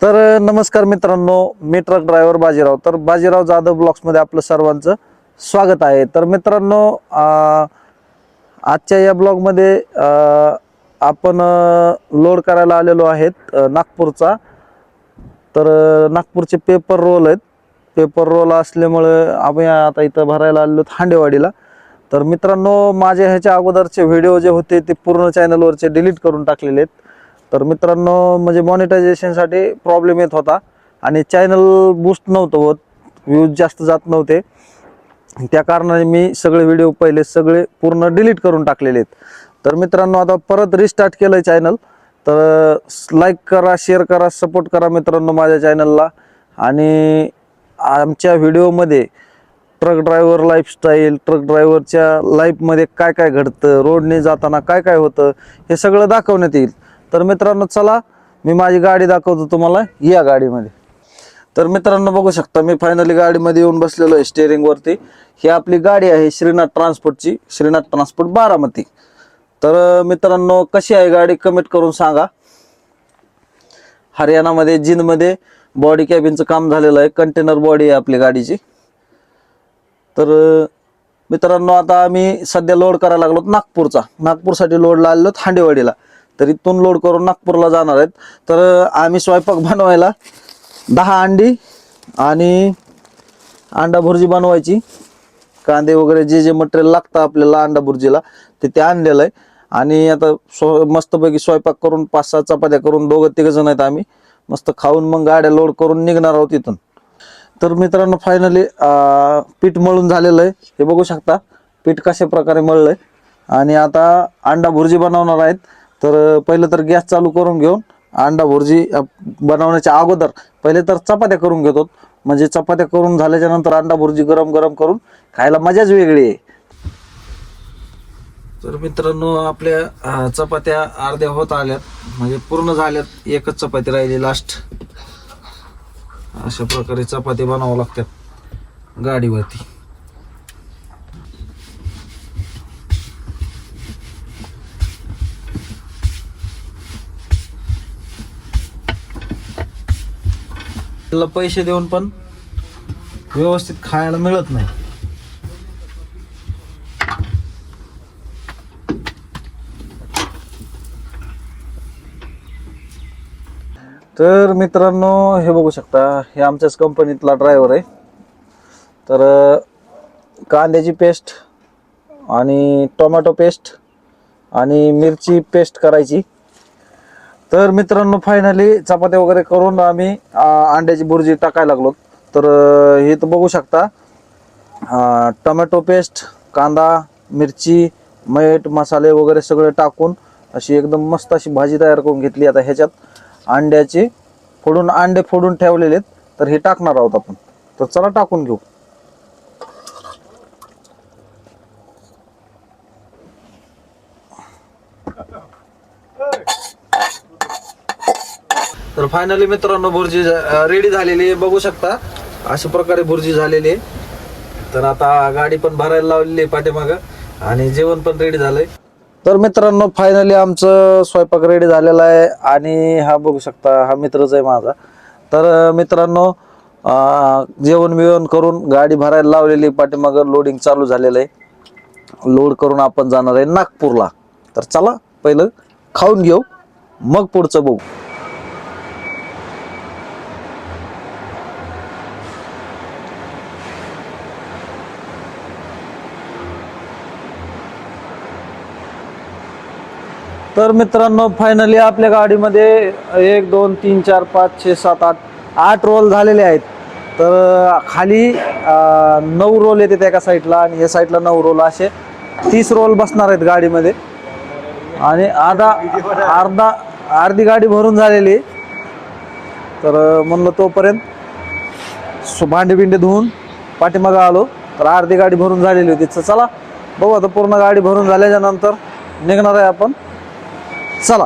नमस्कार मित्रांनो, मी truck driver Bajirao. Bajirao Jadhav blogs मध्ये आपलं सर्वांचं स्वागत आहे. मित्रांनो, आजच्या या ब्लॉग मध्ये आपण लोड करायला आलेलो आहेत नागपूरचा. नागपूरचे पेपर रोल आहेत. पेपर रोल असल्यामुळे आम्ही आता इथं भरायला आलेलो हांडेवाडीला. मित्रांनो, माझे ह्याच्या अगोदरचे व्हिडिओ जे होते ते पूर्ण चॅनलवरचे डिलीट करून टाकलेले आहेत. मित्रांनो, म्हणजे मॉनिटायझेशनसाठी प्रॉब्लेम येत होता आणि चॅनल बूस्ट नव्हतं होत, व्ह्यूज जास्त जात नव्हते. त्या कारणाने मी सगळे व्हिडिओ पहिले सगळे पूर्ण डिलीट करून टाकलेले आहेत. मित्रांनो, आता परत रिस्टार्ट केलं चॅनल. लाईक करा, शेअर करा, सपोर्ट करा मित्रांनो माझ्या चॅनलला. आणि आमच्या व्हिडिओमध्ये ट्रक ड्रायव्हर लाईफस्टाईल, ट्रक ड्रायव्हरच्या लाईफमध्ये काय काय घडतं, रोडने जाताना काय काय होतं, हे सगळं दाखवण्यात येईल. मित्रांनो, चला मी माझी गाडी दाखवतो तुम्हाला या गाडीमध्ये. मित्रांनो, बघू शकता मी फायनली गाडीमध्ये येऊन बसलेलो आहे स्टेअरिंग वरती. ही आपली गाडी आहे श्रीनाथ ट्रान्सपोर्टची, श्रीनाथ ट्रान्सपोर्ट बारामती. मित्रांनो, कशी आहे गाडी कमेंट करून सांगा. हरियाणामध्ये जिनमध्ये बॉडी कॅबिनचं काम झालेलं आहे. कंटेनर बॉडी आहे आपली गाडीची. मित्रांनो, आता आम्ही सध्या लोड करायला लागलो नागपूरसाठी लोडला आलेलो हांडेवाडीला. इथून लोड करून नागपूरला जाणार आहेत. आम्ही स्वयंपाक बनवायला 10 अंडी आणि अंडा भुर्जी बनवायची, कांदे वगैरे जे जे मटेरियल लागतं आपल्याला अंडा भुर्जीला ते आणलेलं आहे. आणि आता मस्तपैकी स्वयंपाक करून 5-6 चपात्या करून 2-3 जण आहेत आम्ही. मस्त खाऊन मग गाड्या लोड करून निघणार आहोत इथून. मित्रांनो, फायनली पीठ मळून झालेलं आहे. हे बघू शकता पीठ कशा प्रकारे मळलंय. आणि आता अंडा भुर्जी बनवणार आहेत. पहिले गॅस चालू करून घेऊन अंडा भुर्जी बनवण्याच्या अगोदर पहिले चपात्या करून घेतो. म्हणजे चपात्या करून झाल्याच्या नंतर अंडा भुर्जी गरम गरम करून खायला मजाच वेगळी आहे. मित्रांनो, आपल्या चपात्या अर्ध्या होत आल्यात, म्हणजे पूर्ण झाल्यात. एकच चपाती राहिली लास्ट. अशा प्रकारे चपाती बनावं लागतात गाडीवरती. पैसे देऊन पण व्यवस्थित खायला मिळत नाही. मित्रांनो, हे बघू शकता हे आमच्याच कंपनीतला ड्रायव्हर आहे. कांद्याची पेस्ट आणि टोमॅटो पेस्ट आणि मिरची पेस्ट करायची. मित्रांनो, फायनली चपात्या वगैरे करून आम्ही अंड्याची भुर्जी टाकायला लागलो. हे तर बघू शकता टोमॅटो पेस्ट, कांदा, मिरची, मीठ, मसाले वगैरे सगळे टाकून अशी एकदम मस्त अशी भाजी तयार करून घेतली. आता ह्याच्यात अंडे फोडून ठेवलेले आहेत. हे टाकणार आहोत आपण. चला टाकून घेऊ. फायनली मित्रांनो, भुर्जी रेडी झालेली आहे. बघू शकता अशा प्रकारे भुर्जी झालेली आहे. आता गाडी पण भरायला लावलेली आहे पाठीमागं आणि जेवण पण रेडी झालंय. मित्रांनो, फायनली आमचं स्वयंपाक रेडी झालेला आहे. आणि हा बघू शकता हा मित्रच आहे माझा. मित्रांनो, जेवण बिवण करून गाडी भरायला लावलेली पाठीमागं लोडिंग चालू झालेलं आहे. लोड करून आपण जाणार आहे नागपूरला. चला पहिलं खाऊन घेऊ, मग पुढचं बघू. मित्रांनो, फायनली आपल्या गाडीमध्ये 1 2 3 4 5 6 7 8 रोल झालेले आहेत. खाली 9 रोल येतात एका साईडला आणि या साईडला 9 रोल, असे 30 रोल बसणार आहेत गाडीमध्ये. आणि अर्धी गाडी भरून झालेली. म्हणलं तोपर्यंत भांडी बिंडे धुवून पाठीमागं आलो. अर्धी गाडी भरून झालेली होती. चला बघू आता पूर्ण गाडी भरून झाल्याच्या नंतर निघणार आहे आपण. चला.